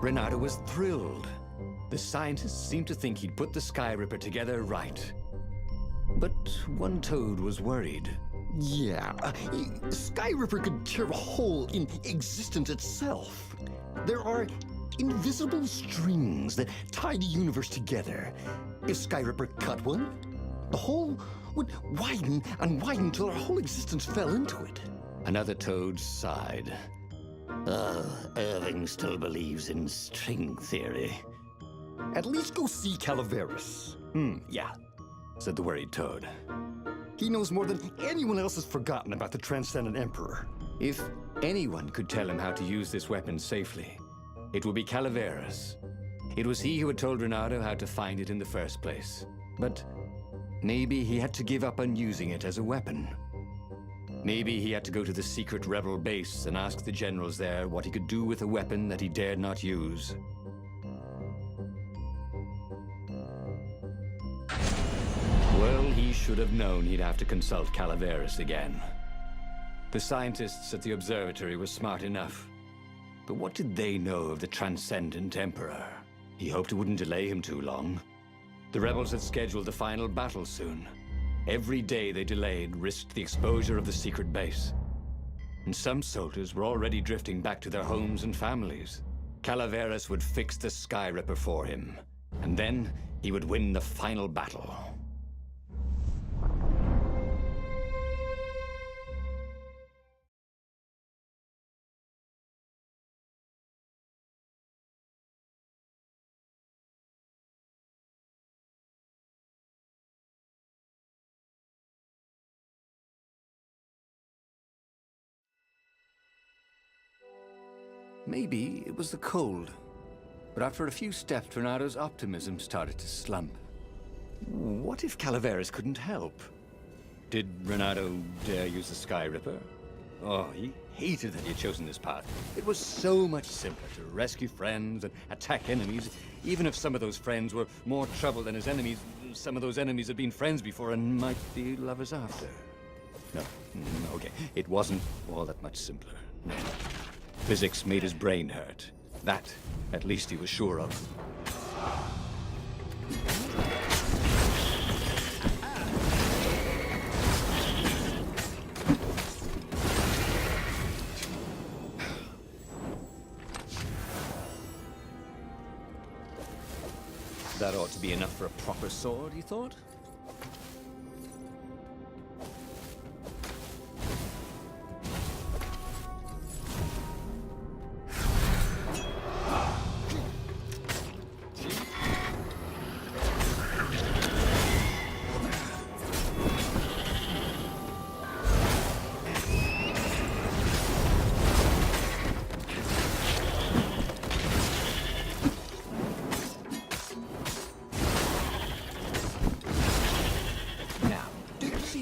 Renato was thrilled. The scientists seemed to think he'd put the Sky Ripper together right. But one toad was worried. Yeah, Sky Ripper could tear a hole in existence itself. There are invisible strings that tie the universe together. If Sky Ripper cut one, the hole would widen and widen till our whole existence fell into it. Another toad sighed. Irving still believes in string theory. At least go see Calaveras. Yeah, said the worried toad. He knows more than anyone else has forgotten about the Transcendent Emperor. If anyone could tell him how to use this weapon safely, it would be Calaveras. It was he who had told Renato how to find it in the first place. But maybe he had to give up on using it as a weapon. Maybe he had to go to the secret rebel base and ask the generals there what he could do with a weapon that he dared not use. Well, he should have known he'd have to consult Calaveras again. The scientists at the observatory were smart enough. But what did they know of the Transcendent Emperor? He hoped it wouldn't delay him too long. The rebels had scheduled the final battle soon. Every day they delayed risked the exposure of the secret base. And some soldiers were already drifting back to their homes and families. Calaveras would fix the Sky Ripper for him. And then he would win the final battle. Maybe it was the cold, but after a few steps, Renato's optimism started to slump. What if Calaveras couldn't help? Did Renato dare use the Sky Ripper? Oh, he hated that he had chosen this path. It was so much simpler to rescue friends and attack enemies. Even if some of those friends were more trouble than his enemies, some of those enemies had been friends before and might be lovers after. No, okay, it wasn't all that much simpler. No. Physics made his brain hurt. That, at least, he was sure of. That ought to be enough for a proper sword, he thought.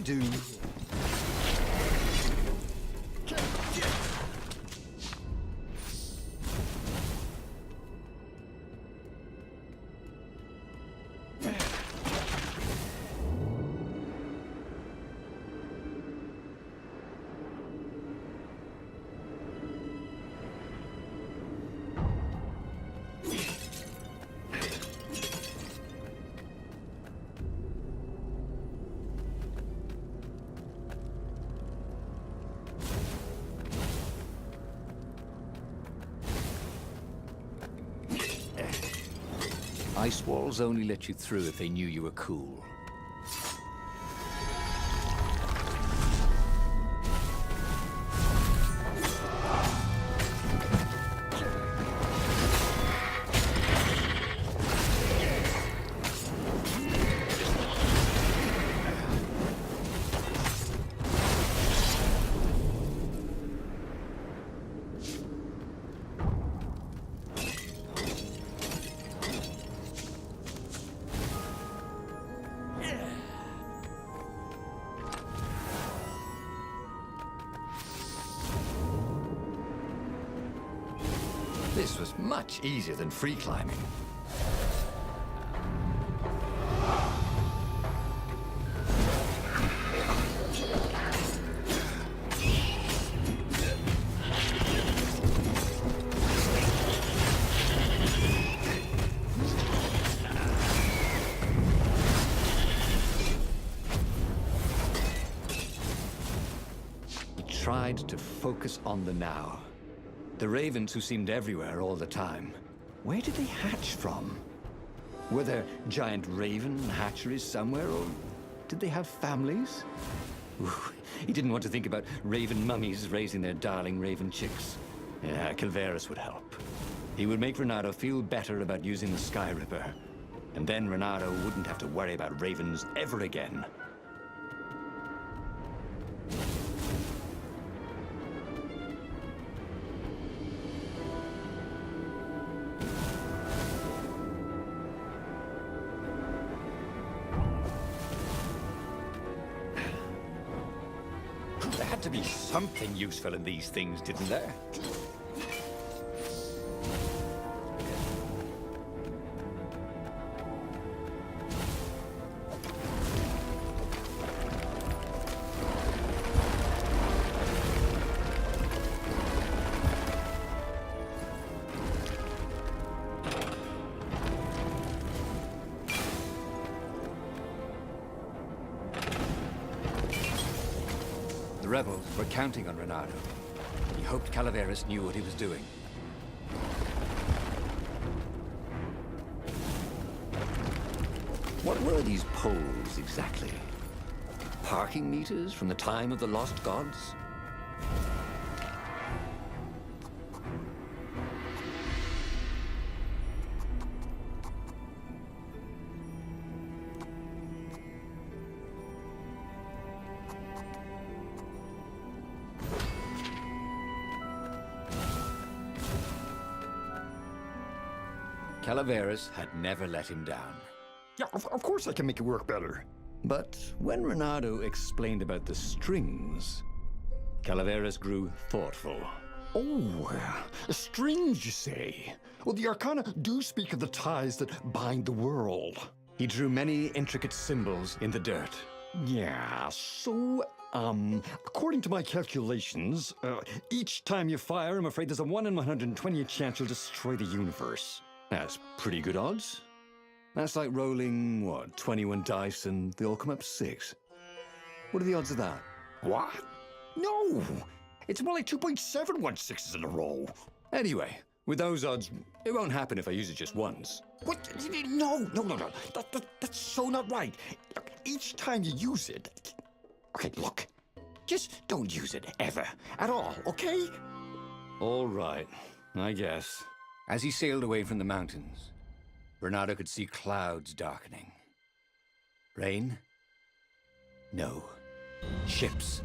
Do. Ice walls only let you through if they knew you were cool. This was much easier than free climbing. decide to focus on the now. The ravens who seemed everywhere all the time, where did they hatch from? Were there giant raven hatcheries somewhere, or did they have families? Ooh, he didn't want to think about raven mummies raising their darling raven chicks. Yeah, Calvaris would help. He would make Renato feel better about using the Sky Ripper. And then Renato wouldn't have to worry about ravens ever again. There had to be something useful in these things, didn't there? The rebels were counting on Renato. He hoped Calaveras knew what he was doing. What were these poles exactly? Parking meters from the time of the lost gods? Calaveras had never let him down. Yeah, of course I can make it work better. But when Renato explained about the strings, Calaveras grew thoughtful. Oh, strings, you say? Well, the Arcana do speak of the ties that bind the world. He drew many intricate symbols in the dirt. Yeah, so, according to my calculations, each time you fire, I'm afraid there's a 1 in 120 chance you'll destroy the universe. That's pretty good odds. That's like rolling, what, 21 dice and they all come up 6. What are the odds of that? What? No! It's more like 2.716s in a row. Anyway, with those odds, it won't happen if I use it just once. What? No. That's so not right. Look, each time you use it... Okay, look. Just don't use it ever. At all, okay? All right, I guess. As he sailed away from the mountains, Renato could see clouds darkening. Rain? No. Ships.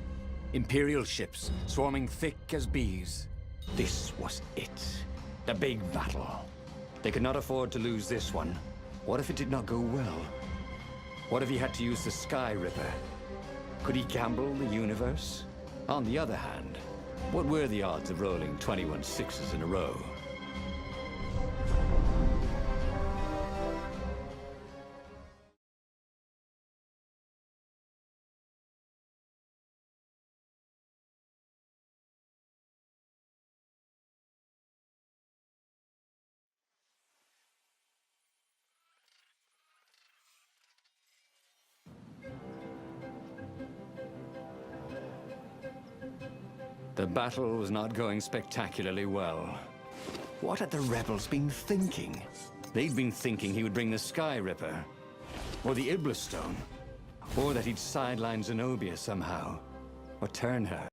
Imperial ships, swarming thick as bees. This was it. The big battle. They could not afford to lose this one. What if it did not go well? What if he had to use the Sky Ripper? Could he gamble the universe? On the other hand, what were the odds of rolling 21 sixes in a row? The battle was not going spectacularly well. What had the rebels been thinking? They'd been thinking he would bring the Sky Ripper, or the Iblis Stone, or that he'd sideline Zenobia somehow, or turn her